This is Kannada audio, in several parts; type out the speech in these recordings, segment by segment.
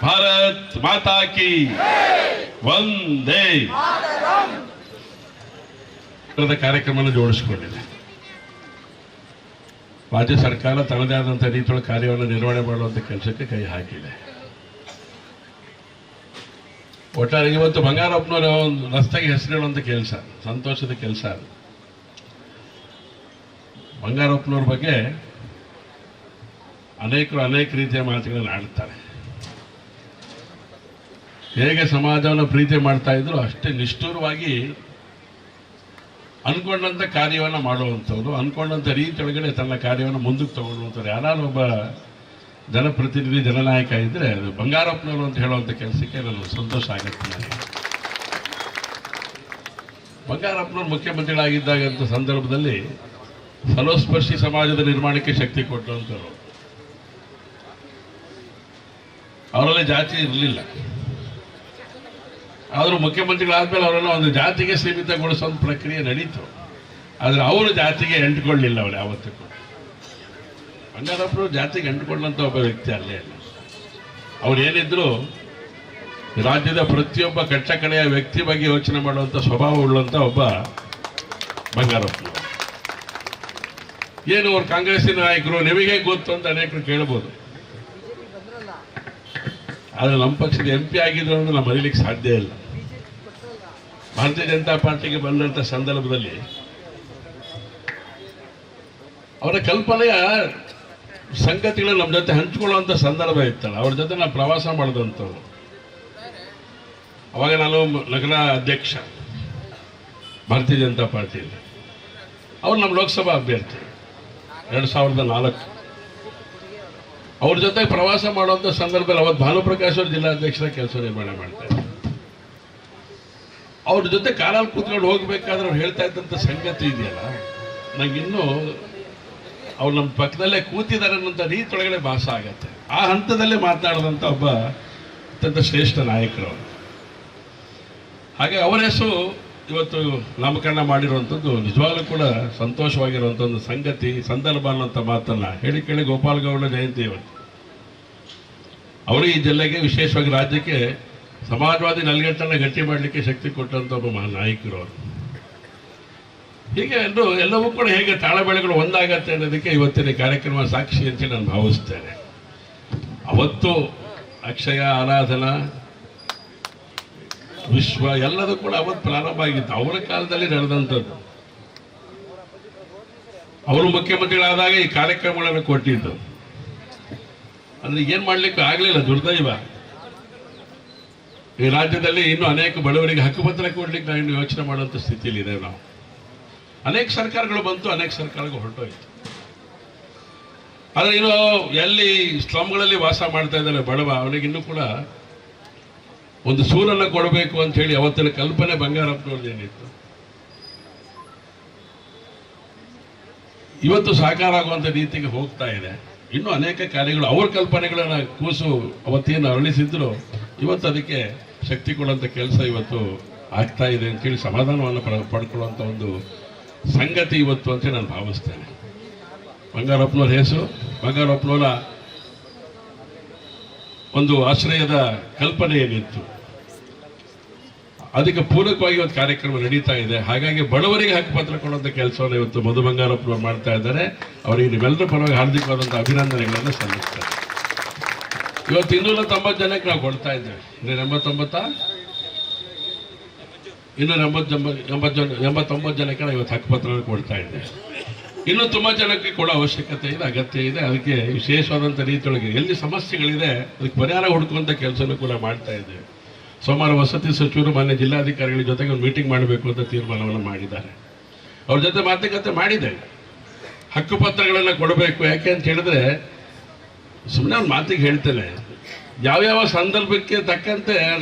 ಭಾರತ್ ಮಾತಾ ಕಿ ವಂದೇ ಕಾರ್ಯಕ್ರಮವನ್ನು ಜೋಡಿಸಿಕೊಂಡಿದೆ. ರಾಜ್ಯ ಸರ್ಕಾರ ತನ್ನದೇ ಆದಂತಹ ರೀತಿಯ ಕಾರ್ಯವನ್ನು ನಿರ್ವಹಣೆ ಮಾಡುವಂತ ಕೆಲಸಕ್ಕೆ ಕೈ ಹಾಕಿದೆ. ಒಟ್ಟಾರೆ ಇವತ್ತು ಬಂಗಾರಪ್ಪನವರ ಒಂದು ರಸ್ತೆಗೆ ಹೆಸರಿಡುವಂತ ಕೆಲಸ, ಸಂತೋಷದ ಕೆಲಸ. ಬಂಗಾರಪ್ಪನವ್ರ ಬಗ್ಗೆ ಅನೇಕರು ಅನೇಕ ರೀತಿಯ ಮಾತುಗಳನ್ನು ಆಡ್ತಾರೆ. ಹೇಗೆ ಸಮಾಜವನ್ನು ಪ್ರೀತಿ ಮಾಡ್ತಾ ಇದ್ರು ಅಷ್ಟೇ ನಿಷ್ಠುರವಾಗಿ ಅನ್ಕೊಂಡಂತ ಕಾರ್ಯವನ್ನು ಮಾಡುವಂಥವ್ರು, ಅನ್ಕೊಂಡಂತ ರೀತಿಯೊಳಗಡೆ ತನ್ನ ಕಾರ್ಯವನ್ನು ಮುಂದಕ್ಕೆ ತಗೊಳ್ಳುವಂಥವ್ರು ಯಾರು ಒಬ್ಬ ಜನಪ್ರತಿನಿಧಿ ಜನನಾಯಕ ಇದ್ರೆ ಅದು ಬಂಗಾರಪ್ಪನವರು ಅಂತ ಹೇಳುವಂಥ ಕೆಲಸಕ್ಕೆ ನನಗೆ ಸಂತೋಷ ಆಗುತ್ತೆ. ನನಗೆ ಬಂಗಾರಪ್ಪನವರು ಮುಖ್ಯಮಂತ್ರಿಗಳಾಗಿದ್ದಾಗಂಥ ಸಂದರ್ಭದಲ್ಲಿ ಫಲೋಸ್ಪರ್ಶಿ ಸಮಾಜದ ನಿರ್ಮಾಣಕ್ಕೆ ಶಕ್ತಿ ಕೊಟ್ಟಂಥವ್ರು. ಅವರಲ್ಲಿ ಜಾತಿ ಇರಲಿಲ್ಲ, ಆದರೂ ಮುಖ್ಯಮಂತ್ರಿಗಳಾದ್ಮೇಲೆ ಅವರನ್ನು ಒಂದು ಜಾತಿಗೆ ಸೀಮಿತಗೊಳಿಸುವಂಥ ಪ್ರಕ್ರಿಯೆ ನಡೀತು. ಆದರೆ ಅವರು ಜಾತಿಗೆ ಅಂಟಿಕೊಳ್ಳಿಲ್ಲ. ಅವರು ಯಾವತ್ತೂ ಕೂಡ ಬಂಗಾರಪ್ಪರು ಜಾತಿಗೆ ಅಂಟಿಕೊಂಡಂಥ ಒಬ್ಬ ವ್ಯಕ್ತಿ ಅಲ್ಲೇ ಅಲ್ಲ. ಅವ್ರು ಏನಿದ್ರು ರಾಜ್ಯದ ಪ್ರತಿಯೊಬ್ಬ ಕಟ್ಟ ಕಡೆಯ ವ್ಯಕ್ತಿ ಬಗ್ಗೆ ಯೋಚನೆ ಮಾಡುವಂಥ ಸ್ವಭಾವ ಉಳ್ಳುವಂಥ ಒಬ್ಬ ಬಂಗಾರಪ್ಪರು. ಏನು ಅವ್ರು ಕಾಂಗ್ರೆಸ್ಸಿನ ನಾಯಕರು ನಿಮಗೆ ಗೊತ್ತು ಅಂತ ಅನೇಕರು ಕೇಳ್ಬೋದು. ಆದರೆ ನಮ್ಮ ಪಕ್ಷದ MP ಆಗಿದ್ರು ಅಂದ್ರೆ ನಾವು ಮರೀಲಿಕ್ಕೆ ಸಾಧ್ಯ ಇಲ್ಲ. ಭಾರತೀಯ ಜನತಾ ಪಾರ್ಟಿಗೆ ಬಂದಂಥ ಸಂದರ್ಭದಲ್ಲಿ ಅವರ ಕಲ್ಪನೆಯ ಸಂಗತಿಗಳು ನಮ್ಮ ಜೊತೆ ಹಂಚಿಕೊಳ್ಳುವಂಥ ಸಂದರ್ಭ ಇತ್ತಲ್ಲ. ಅವ್ರ ಜೊತೆ ನಾವು ಪ್ರವಾಸ ಮಾಡಿದಂಥವ್ರು. ಅವಾಗ ನಾನು ನಗರ ಅಧ್ಯಕ್ಷ ಭಾರತೀಯ ಜನತಾ ಪಾರ್ಟಿಯಲ್ಲಿ. ಅವ್ರು ನಮ್ಮ ಲೋಕಸಭಾ ಅಭ್ಯರ್ಥಿ 2004. ಅವ್ರ ಜೊತೆ ಪ್ರವಾಸ ಮಾಡುವಂಥ ಸಂದರ್ಭದಲ್ಲಿ ಅವತ್ತು ಭಾನುಪ್ರಕಾಶ್ ಅವರು ಜಿಲ್ಲಾಧ್ಯಕ್ಷರ ಕೆಲಸ ನಿರ್ವಹಣೆ ಮಾಡ್ತಾ ಇದ್ದಾರೆ. ಅವ್ರ ಜೊತೆ ಕಾರಲ್ಲಿ ಕೂತ್ಕೊಂಡು ಹೋಗ್ಬೇಕಾದ್ರೆ ಅವ್ರು ಹೇಳ್ತಾ ಇದ್ದಂಥ ಸಂಗತಿ ಇದೆಯಲ್ಲ, ನಂಗಿನ್ನೂ ಅವ್ರು ನಮ್ಮ ಪಕ್ಕದಲ್ಲೇ ಕೂತಿದ್ದಾರೆ ಅನ್ನೋಂಥ ರೀತಿಯೊಳಗಡೆ ಭಾಸ ಆಗತ್ತೆ. ಆ ಹಂತದಲ್ಲೇ ಮಾತನಾಡಿದಂಥ ಒಬ್ಬ ಅತ್ಯಂತ ಶ್ರೇಷ್ಠ ನಾಯಕರು. ಹಾಗೆ ಅವರ ಹೆಸರು ಇವತ್ತು ನಾಮಕರಣ ಮಾಡಿರುವಂಥದ್ದು ನಿಜವಾಗ್ಲೂ ಕೂಡ ಸಂತೋಷವಾಗಿರುವಂಥ ಒಂದು ಸಂಗತಿ, ಸಂದರ್ಭ ಅನ್ನೋಂಥ ಮಾತನ್ನ ಹೇಳಿ ಕೇಳಿ ಗೋಪಾಲಗೌಡ ಜಯಂತಿ ಇವತ್ತು. ಅವರು ಈ ಜಿಲ್ಲೆಗೆ ವಿಶೇಷವಾಗಿ ರಾಜ್ಯಕ್ಕೆ ಸಮಾಜವಾದಿ ನೆಲೆಗಟ್ಟನ್ನು ಗಟ್ಟಿ ಮಾಡಲಿಕ್ಕೆ ಶಕ್ತಿ ಕೊಟ್ಟಂಥ ಒಬ್ಬ ಮಹಾ ನಾಯಕರು ಅವರು. ಹೀಗೆ ಎಲ್ಲವೂ ಕೂಡ ಹೇಗೆ ತಾಳಬೇಳೆಗಳು ಒಂದಾಗತ್ತೆ ಅನ್ನೋದಕ್ಕೆ ಇವತ್ತಿನ ಕಾರ್ಯಕ್ರಮ ಸಾಕ್ಷಿ ಅಂತ ನಾನು ಭಾವಿಸ್ತೇನೆ. ಅವತ್ತು ಅಕ್ಷಯ, ಆರಾಧನಾ, ವಿಶ್ವ ಎಲ್ಲದೂ ಕೂಡ ಅವತ್ತು ಪ್ರಾರಂಭ ಆಗಿತ್ತು. ಅವರ ಕಾಲದಲ್ಲಿ ನಡೆದಂಥದ್ದು. ಅವರು ಮುಖ್ಯಮಂತ್ರಿಗಳಾದಾಗ ಈ ಕಾರ್ಯಕ್ರಮಗಳನ್ನು ಕೊಟ್ಟಿದ್ದು. ಅಂದ್ರೆ ಏನ್ ಮಾಡ್ಲಿಕ್ಕೆ ಆಗ್ಲಿಲ್ಲ, ದುರ್ದೈವ. ಈ ರಾಜ್ಯದಲ್ಲಿ ಇನ್ನು ಅನೇಕ ಬಡವರಿಗೆ ಹಕ್ಕುಪತ್ರ ಕೊಡ್ಲಿಕ್ಕೆ ನಾವು ಇನ್ನು ಯೋಚನೆ ಮಾಡುವಂಥ ಸ್ಥಿತಿಯಲ್ಲಿ ಇದೆ. ನಾವು ಅನೇಕ ಸರ್ಕಾರಗಳು ಬಂತು, ಅನೇಕ ಸರ್ಕಾರಗಳು ಹೊರಟೋಯ್ತು. ಆದ್ರೆ ಇನ್ನು ಎಲ್ಲಿ ಸ್ಲಮ್ಗಳಲ್ಲಿ ವಾಸ ಮಾಡ್ತಾ ಇದ್ದಾನೆ ಬಡವ, ಅವನಿಗಿನ್ನೂ ಕೂಡ ಒಂದು ಸೂರನ್ನ ಕೊಡಬೇಕು ಅಂತ ಹೇಳಿ ಅವತ್ತಿನ ಕಲ್ಪನೆ ಬಂಗಾರಪ್ಪನವ್ರದ್ದು ಏನಿತ್ತು ಇವತ್ತು ಸಾಕಾರ ಆಗುವಂತ ರೀತಿಗೆ ಹೋಗ್ತಾ ಇದೆ. ಇನ್ನು ಅನೇಕ ಕಾರ್ಯಗಳು ಅವ್ರ ಕಲ್ಪನೆಗಳನ್ನ ಕೂಸು ಅವತ್ತೇನು ಅರಳಿಸಿದ್ರು ಇವತ್ತು ಅದಕ್ಕೆ ಶಕ್ತಿ ಕೊಡುವಂತ ಕೆಲಸ ಇವತ್ತು ಆಗ್ತಾ ಇದೆ ಅಂತೇಳಿ ಸಮಾಧಾನವನ್ನು ಪಡ್ಕೊಳ್ಳುವಂತ ಒಂದು ಸಂಗತಿ ಇವತ್ತು ಅಂತ ನಾನು ಭಾವಿಸ್ತೇನೆ. ಬಂಗಾರಪ್ಪನವ್ರ ಹೆಸರು, ಬಂಗಾರಪ್ಪನವರ ಒಂದು ಆಶ್ರಯದ ಕಲ್ಪನೆ ಏನಿತ್ತು ಅದಕ್ಕೆ ಪೂರಕವಾಗಿ ಇವತ್ತು ಕಾರ್ಯಕ್ರಮ ನಡೀತಾ ಇದೆ. ಹಾಗಾಗಿ ಬಡವರಿಗೆ ಹಕ್ಕುಪತ್ರ ಕೊಡುವಂತ ಕೆಲಸವನ್ನು ಇವತ್ತು ಮಧು ಬಂಗಾರಪ್ಪನವರು ಮಾಡ್ತಾ ಇದ್ದಾರೆ. ಅವರಿಗೆ ನೀವೆಲ್ಲರ ಪರವಾಗಿ ಹಾರ್ದಿಕವಾದಂಥ ಅಭಿನಂದನೆಗಳನ್ನು ಸಲ್ಲಿಸ್ತಾರೆ. ಇವತ್ತು 290 ಜನಕ್ಕೆ ನಾವು ಕೊಡ್ತಾ ಇದ್ದೇವೆ. 289 ಜನಕ್ಕೆ ನಾವು ಇವತ್ತು ಹಕ್ಕುಪತ್ರ ಕೊಡ್ತಾ ಇದ್ದೇವೆ. ಇನ್ನು ತುಂಬಾ ಜನಕ್ಕೆ ಕೊಡೋ ಅವಶ್ಯಕತೆ ಇದೆ, ಅಗತ್ಯ ಇದೆ. ಅದಕ್ಕೆ ವಿಶೇಷವಾದಂಥ ರೀತಿಯೊಳಗೆ ಎಲ್ಲಿ ಸಮಸ್ಯೆಗಳಿದೆ ಅದಕ್ಕೆ ಪರಿಹಾರ ಹುಡುಕುವಂಥ ಕೆಲಸನೂ ಕೂಡ ಮಾಡ್ತಾ ಇದ್ದೇವೆ. ಸೋಮವಾರ ವಸತಿ ಸಚಿವರು ಮಾನ್ಯ ಜಿಲ್ಲಾಧಿಕಾರಿಗಳ ಜೊತೆಗೆ ಒಂದು ಮೀಟಿಂಗ್ ಮಾಡಬೇಕು ಅಂತ ತೀರ್ಮಾನವನ್ನು ಮಾಡಿದ್ದಾರೆ. ಅವ್ರ ಜೊತೆ ಮಾತುಕತೆ ಮಾಡಿದೆ. ಹಕ್ಕುಪತ್ರಗಳನ್ನು ಕೊಡಬೇಕು. ಯಾಕೆ ಅಂತ ಹೇಳಿದ್ರೆ ಸುಮ್ಮನೆ ಒಂದು ಮಾತಿಗೆ ಹೇಳ್ತೇನೆ, ಯಾವ್ಯಾವ ಸಂದರ್ಭಕ್ಕೆ ತಕ್ಕಂತೆ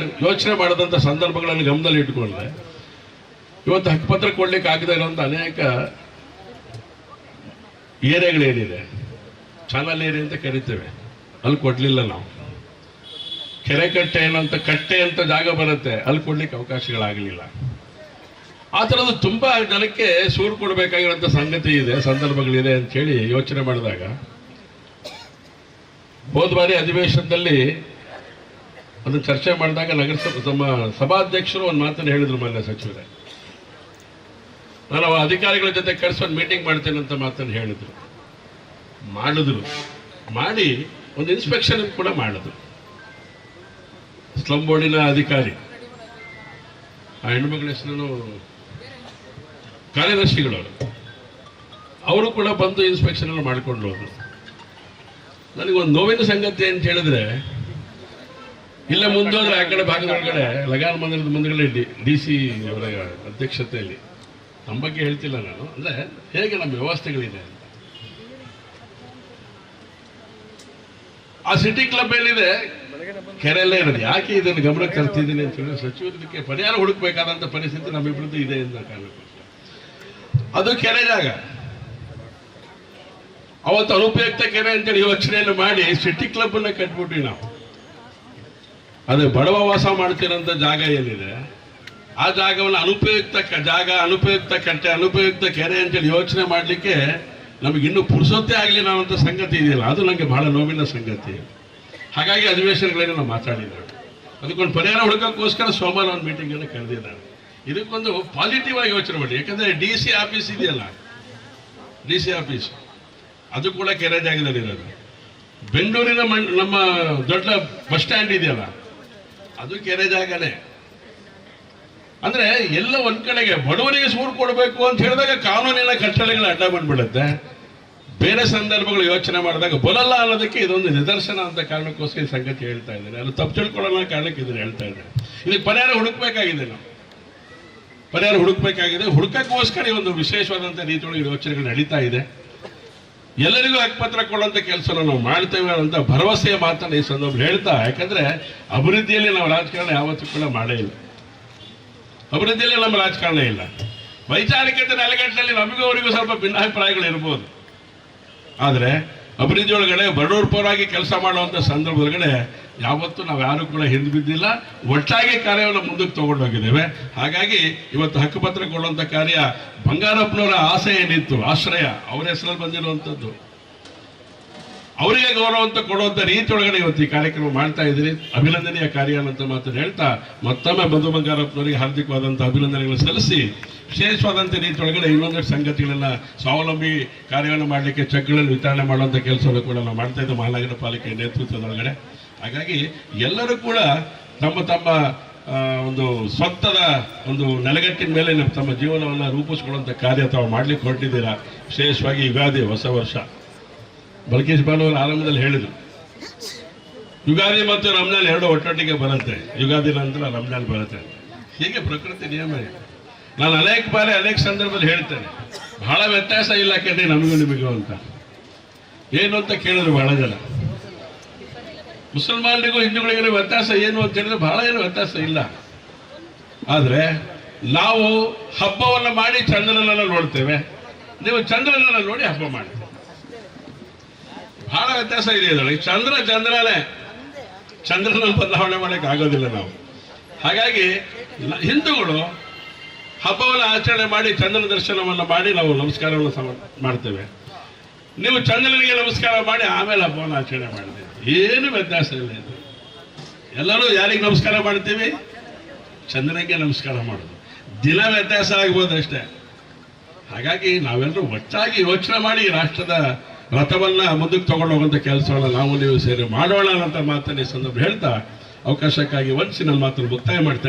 ಯೋಚನೆ ಮಾಡದಂಥ ಸಂದರ್ಭಗಳನ್ನು ಗಮನದಲ್ಲಿ ಇಟ್ಕೊಂಡ್ರೆ ಇವತ್ತು ಹಕ್ಕುಪತ್ರ ಕೊಡ್ಲಿಕ್ಕೆ ಆಗದೆ ಇರುವಂಥ ಅನೇಕ ಏರಿಯಾಗಳೇನಿದೆ, ಚಾನಲ್ ಏರಿಯಾ ಅಂತ ಕರಿತೇವೆ, ಅಲ್ಲಿ ಕೊಡ್ಲಿಲ್ಲ ನಾವು. ಕೆರೆಕಟ್ಟೆ ಏನಂತ ಕಟ್ಟೆ ಅಂತ ಜಾಗ ಬರುತ್ತೆ, ಅಲ್ಲಿ ಕೊಡ್ಲಿಕ್ಕೆ ಅವಕಾಶಗಳಾಗಲಿಲ್ಲ. ಆ ಥರದ್ದು ತುಂಬಾ ಜನಕ್ಕೆ ಸೂರು ಕೊಡಬೇಕಾಗಿರುವಂಥ ಸಂಗತಿ ಇದೆ, ಸಂದರ್ಭಗಳಿದೆ ಅಂತ ಹೇಳಿ ಯೋಚನೆ ಮಾಡಿದಾಗ ಹೋದ ಬಾರಿ ಅಧಿವೇಶನದಲ್ಲಿ ಅದನ್ನು ಚರ್ಚೆ ಮಾಡಿದಾಗ ನಗರಸಭೆ ನಮ್ಮ ಸಭಾಧ್ಯಕ್ಷರು ಒಂದು ಮಾತನ್ನು ಹೇಳಿದ್ರು ಮಾನ್ಯ ಸಚಿವರೇ, ನಾನು ಅಧಿಕಾರಿಗಳ ಜೊತೆ ಕರೆಸಿ ಒಂದು ಮೀಟಿಂಗ್ ಮಾಡ್ತೇನೆ ಅಂತ ಮಾತನ್ನು ಹೇಳಿದ್ರು. ಮಾಡಿ ಒಂದು ಇನ್ಸ್ಪೆಕ್ಷನ್ ಕೂಡ ಮಾಡಿದ್ರು. ಸ್ಲಂ ಬೋರ್ಡಿನ ಅಧಿಕಾರಿ, ಆ ಹೆಣ್ಮಕ್ಳ ಹೆಸರು ಕಾರ್ಯದರ್ಶಿಗಳವರು, ಅವರು ಕೂಡ ಬಂದು ಇನ್ಸ್ಪೆಕ್ಷನ್ ಎಲ್ಲ ಮಾಡ್ಕೊಂಡು ಹೋದ್ರು. ನನಗೊಂದು ನೋವಿನ ಸಂಗತಿ ಅಂತ ಹೇಳಿದ್ರೆ, ಇಲ್ಲ ಮುಂದೋದ್ರೆ ಆ ಕಡೆ ಭಾಗದೊಳಗಡೆ ಲಗಾನ್ ಮಂದಿರದ ಮುಂದಗಡೆ DC ಅವರ ಅಧ್ಯಕ್ಷತೆಯಲ್ಲಿ, ನಮ್ಮ ಬಗ್ಗೆ ಹೇಳ್ತಿಲ್ಲ ನಾನು, ಅಂದ್ರೆ ಹೇಗೆ ನಮ್ಮ ವ್ಯವಸ್ಥೆಗಳಿದೆ ಅಂತ. ಆ ಸಿಟಿ ಕ್ಲಬ್ ಏನಿದೆ ಕೆರೆಯಲ್ಲೇ ಇರೋದು. ಯಾಕೆ ಇದನ್ನು ಗಮನಕ್ಕೆ ತರ್ತಿದ್ದೀನಿ ಅಂತ ಹೇಳಿದ್ರೆ, ಸಚಿವರಿಗೆ ಪರಿಹಾರ ಹುಡುಕ್ಬೇಕಾದಂತ ಪರಿಸ್ಥಿತಿ ನಮ್ಮಿಬ್ಬರದ್ದು ಇದೆ ಅಂತ ಕಾರಣಕ್ಕೋಸ್ಕರ. ಅದು ಕೆರೆ ಜಾಗ, ಅವತ್ತು ಅನುಪಯುಕ್ತ ಕೆರೆ ಅಂತೇಳಿ ಯೋಚನೆಯನ್ನು ಮಾಡಿ ಸಿಟಿ ಕ್ಲಬ್ ಅನ್ನ ಕಟ್ಬಿಟ್ವಿ ನಾವು. ಅದು ಬಡವ ವಾಸ ಮಾಡ್ತಿರೋಂಥ ಜಾಗ ಏನಿದೆ, ಆ ಜಾಗವನ್ನು ಅನುಪಯುಕ್ತ ಜಾಗ, ಅನುಪಯುಕ್ತ ಕಟ್ಟೆ, ಅನುಪಯುಕ್ತ ಕೆರೆ ಅಂತೇಳಿ ಯೋಚನೆ ಮಾಡಲಿಕ್ಕೆ ನಮಗಿನ್ನೂ ಪುರುಸೊತ್ತೇ ಆಗಲಿಲ್ಲ ಅನ್ನೋಂಥ ಸಂಗತಿ ಇದೆಯಲ್ಲ, ಅದು ನನಗೆ ಬಹಳ ನೋವಿನ ಸಂಗತಿ. ಹಾಗಾಗಿ ಅಧಿವೇಶನಗಳೇನು ನಾವು ಮಾತಾಡಿದ್ದಾರೆ. ಅದಕ್ಕೊಂದು ಪರಿಹಾರ ಹುಡುಕೋಕ್ಕೋಸ್ಕರ ಸೋಮವಾರ ಒಂದು ಮೀಟಿಂಗ್ ಅನ್ನು ಕರೆದಿದ್ದಾರೆ. ಇದಕ್ಕೊಂದು ಪಾಸಿಟಿವ್ ಆಗಿ ಯೋಚನೆ ಮಾಡಿ. ಯಾಕಂದ್ರೆ DC ಆಫೀಸ್ ಇದೆಯಲ್ಲ, DC ಆಫೀಸ್ ಅದು ಕೂಡ ಕೆರೆ ಜಾಗದಲ್ಲಿ ಇರೋದು. ಬೆಂಗಳೂರಿನ ನಮ್ಮ ದೊಡ್ಡ ಬಸ್ ಸ್ಟ್ಯಾಂಡ್ ಇದೆಯಲ್ಲ, ಅದು ಕೆರೆ ಜಾಗನೇ. ಅಂದ್ರೆ ಎಲ್ಲ ಒಂದ್ ಕಡೆಗೆ ಬಡವರಿಗೆ ಸೂರು ಕೊಡಬೇಕು ಅಂತ ಹೇಳಿದಾಗ ಕಾನೂನಿನ ಕಟ್ಟಳೆಗಳ ಅಡ್ಡ ಬಂದ್ಬಿಡುತ್ತೆ. ಬೇರೆ ಸಂದರ್ಭಗಳು ಯೋಚನೆ ಮಾಡಿದಾಗ ಬರಲ್ಲ ಅನ್ನೋದಕ್ಕೆ ಇದೊಂದು ನಿದರ್ಶನ ಅಂತ ಕಾರಣಕ್ಕೋಸ್ಕರ ಈ ಸಂಗತಿ ಹೇಳ್ತಾ ಇದ್ದೇನೆ. ಅದು ತಪ್ಪು ತಿಳ್ಕೊಳ್ಳೋ ಕಾರಣಕ್ಕೆ ಇದನ್ನು ಹೇಳ್ತಾ ಇದ್ದೇನೆ. ಇದಕ್ಕೆ ಪರಿಹಾರ ಹುಡುಕ್ಬೇಕಾಗಿದೆ, ನಾವು ಪರಿಹಾರ ಹುಡುಕ್ಬೇಕಾಗಿದೆ. ಹುಡುಕಕ್ಕೋಸ್ಕರ ಈ ಒಂದು ವಿಶೇಷವಾದಂಥ ರೀತಿಯೊಳಗೆ ಯೋಚನೆಗಳು ನಡೀತಾ ಇದೆ. ಎಲ್ಲರಿಗೂ ಹಕ್ಕುಪತ್ರ ಕೊಡುವಂಥ ಕೆಲಸ ನಾವು ಮಾಡ್ತೇವೆ ಅಂತ ಭರವಸೆಯ ಮಾತನ್ನು ಈ ಸಂದರ್ಭ ಹೇಳ್ತಾ, ಯಾಕಂದ್ರೆ ಅಭಿವೃದ್ಧಿಯಲ್ಲಿ ನಾವು ರಾಜಕಾರಣ ಯಾವತ್ತೂ ಕೂಡ ಮಾಡೇ ಇಲ್ಲ. ಅಭಿವೃದ್ಧಿಯಲ್ಲಿ ನಮ್ಮ ರಾಜಕಾರಣ ಇಲ್ಲ. ವೈಚಾರಿಕತೆ ನೆಲೆಗಟ್ಟಿನಲ್ಲಿ ನಮಗೂ ಅವರಿಗೂ ಸ್ವಲ್ಪ ಭಿನ್ನಾಭಿಪ್ರಾಯಗಳು ಇರ್ಬೋದು. ಆದರೆ ಅಭಿವೃದ್ಧಿ ಒಳಗಡೆ ಬಡವರ ಪರವಾಗಿ ಕೆಲಸ ಮಾಡುವಂಥ ಸಂದರ್ಭದೊಳಗಡೆ ಯಾವತ್ತೂ ನಾವು ಯಾರು ಕೂಡ ಹಿಂದೆ ಬಿದ್ದಿಲ್ಲ. ಒಟ್ಟಾಗಿ ಕಾರ್ಯವನ್ನು ಮುಂದಕ್ಕೆ ತಗೊಂಡೋಗಿದ್ದೇವೆ. ಹಾಗಾಗಿ ಇವತ್ತು ಹಕ್ಕುಪತ್ರ ಕೊಡುವಂಥ ಕಾರ್ಯ ಬಂಗಾರಪ್ಪನವರ ಆಸೆ ಏನಿತ್ತು, ಆಶ್ರಯ ಅವರ ಹೆಸರಲ್ಲಿ ಬಂದಿರುವಂಥದ್ದು, ಅವರಿಗೆ ಗೌರವ ಅಂತ ಕೊಡುವಂಥ ರೀತಿ ಒಳಗಡೆ ಇವತ್ತು ಈ ಕಾರ್ಯಕ್ರಮ ಮಾಡ್ತಾ ಇದ್ದೀರಿ. ಅಭಿನಂದನೆಯ ಕಾರ್ಯ ಅಂತ ಮಾತನ್ನು ಹೇಳ್ತಾ ಮತ್ತೊಮ್ಮೆ ಮಧು ಬಂಗಾರಪ್ಪನವರಿಗೆ ಹಾರ್ದಿಕವಾದಂಥ ಅಭಿನಂದನೆಗಳನ್ನು ಸಲ್ಲಿಸಿ, ವಿಶೇಷವಾದಂಥ ರೀತಿ ಒಳಗಡೆ ಇನ್ನೊಂದಷ್ಟು ಸಂಗತಿಗಳನ್ನ ಸ್ವಾವಲಂಬಿ ಕಾರ್ಯವನ್ನು ಮಾಡಲಿಕ್ಕೆ ಚೆಕ್ಗಳನ್ನು ವಿತರಣೆ ಮಾಡುವಂಥ ಕೆಲಸವನ್ನು ಕೂಡ ನಾವು ಮಾಡ್ತಾ ಇದ್ದೇವೆ ಮಹಾನಗರ ಪಾಲಿಕೆ ನೇತೃತ್ವದೊಳಗಡೆ. ಹಾಗಾಗಿ ಎಲ್ಲರೂ ಕೂಡ ತಮ್ಮ ತಮ್ಮ ಒಂದು ಸ್ವಂತದ ಒಂದು ನೆಲೆಗಟ್ಟಿನ ಮೇಲೆ ತಮ್ಮ ಜೀವನವನ್ನು ರೂಪಿಸ್ಕೊಳ್ಳುವಂಥ ಕಾರ್ಯ ತಾವು ಮಾಡ್ಲಿಕ್ಕೆ ಹೊರಟಿದ್ದೀರಾ. ವಿಶೇಷವಾಗಿ ಯುಗಾದಿ ಹೊಸ ವರ್ಷ, ಬಲ್ಕೇಶ್ ಬಾನು ಅವರು ಆರಂಭದಲ್ಲಿ ಹೇಳಿದರು, ಯುಗಾದಿ ಮತ್ತು ರಂಜಾನ್ ಎರಡು ಒಟ್ಟೊಟ್ಟಿಗೆ ಬರುತ್ತೆ, ಯುಗಾದಿ ನಂತರ ರಂಜಾನ್ ಬರುತ್ತೆ ಅಂತ. ಹೀಗೆ ಪ್ರಕೃತಿ ನಿಯಮ ಇದೆ. ನಾನು ಅನೇಕ ಬಾರಿ ಅನೇಕ ಸಂದರ್ಭದಲ್ಲಿ ಹೇಳ್ತೇನೆ, ಬಹಳ ವ್ಯತ್ಯಾಸ ಇಲ್ಲ ಕೆಡ್ರಿ ನಮಗೂ ನಿಮಗೂ ಅಂತ. ಏನು ಅಂತ ಕೇಳಿದ್ರು ಬಹಳ ಜನ. ಮುಸಲ್ಮಾನರಿಗೂ ಹಿಂದೂಗಳಿಗೂ ವ್ಯತ್ಯಾಸ ಏನು ಅಂತ ಹೇಳಿದ್ರೆ ಬಹಳ ಏನು ವ್ಯತ್ಯಾಸ ಇಲ್ಲ. ಆದ್ರೆ ನಾವು ಹಬ್ಬವನ್ನು ಮಾಡಿ ಚಂದ್ರನನ್ನ ನೋಡ್ತೇವೆ, ನೀವು ಚಂದ್ರನನ್ನ ನೋಡಿ ಹಬ್ಬ ಮಾಡಿ. ಬಹಳ ವ್ಯತ್ಯಾಸ ಇದೆ ಇದರಲ್ಲಿ. ಚಂದ್ರನೇ, ಚಂದ್ರನ ಬದಲಾವಣೆ ಮಾಡಕ್ಕೆ ಆಗೋದಿಲ್ಲ ನಾವು. ಹಾಗಾಗಿ ಹಿಂದೂಗಳು ಹಬ್ಬವನ್ನು ಆಚರಣೆ ಮಾಡಿ ಚಂದ್ರನ ದರ್ಶನವನ್ನು ಮಾಡಿ ನಾವು ನಮಸ್ಕಾರವನ್ನು ಮಾಡ್ತೇವೆ. ನೀವು ಚಂದ್ರನಿಗೆ ನಮಸ್ಕಾರ ಮಾಡಿ ಆಮೇಲೆ ಹಬ್ಬವನ್ನು ಆಚರಣೆ ಮಾಡಿದ್ದೇವೆ. ಏನು ವ್ಯತ್ಯಾಸ ಇಲ್ಲ ಇದು. ಎಲ್ಲರೂ ಯಾರಿಗೆ ನಮಸ್ಕಾರ ಮಾಡ್ತೀವಿ? ಚಂದ್ರನಿಗೆ ನಮಸ್ಕಾರ ಮಾಡೋದು. ದಿನ ವ್ಯತ್ಯಾಸ ಆಗ್ಬೋದು ಅಷ್ಟೇ. ಹಾಗಾಗಿ ನಾವೆಲ್ಲರೂ ಒಟ್ಟಾಗಿ ಯೋಚನೆ ಮಾಡಿ ರಾಷ್ಟ್ರದ ರಥವನ್ನ ಮುಂದಕ್ಕೆ ತಗೊಂಡು ಹೋಗುವಂಥ ಕೆಲಸವನ್ನು ನಾವು ನೀವು ಸೇರಿ ಮಾಡೋಣ ಅಂತ ಮಾತನ್ನು ಈ ಸಂದರ್ಭ ಹೇಳ್ತಾ ಅವಕಾಶಕ್ಕಾಗಿ ವಂಚಿಸಿ ನನ್ನ ಮಾತನ್ನು ಮುಕ್ತಾಯ ಮಾಡ್ತೇನೆ.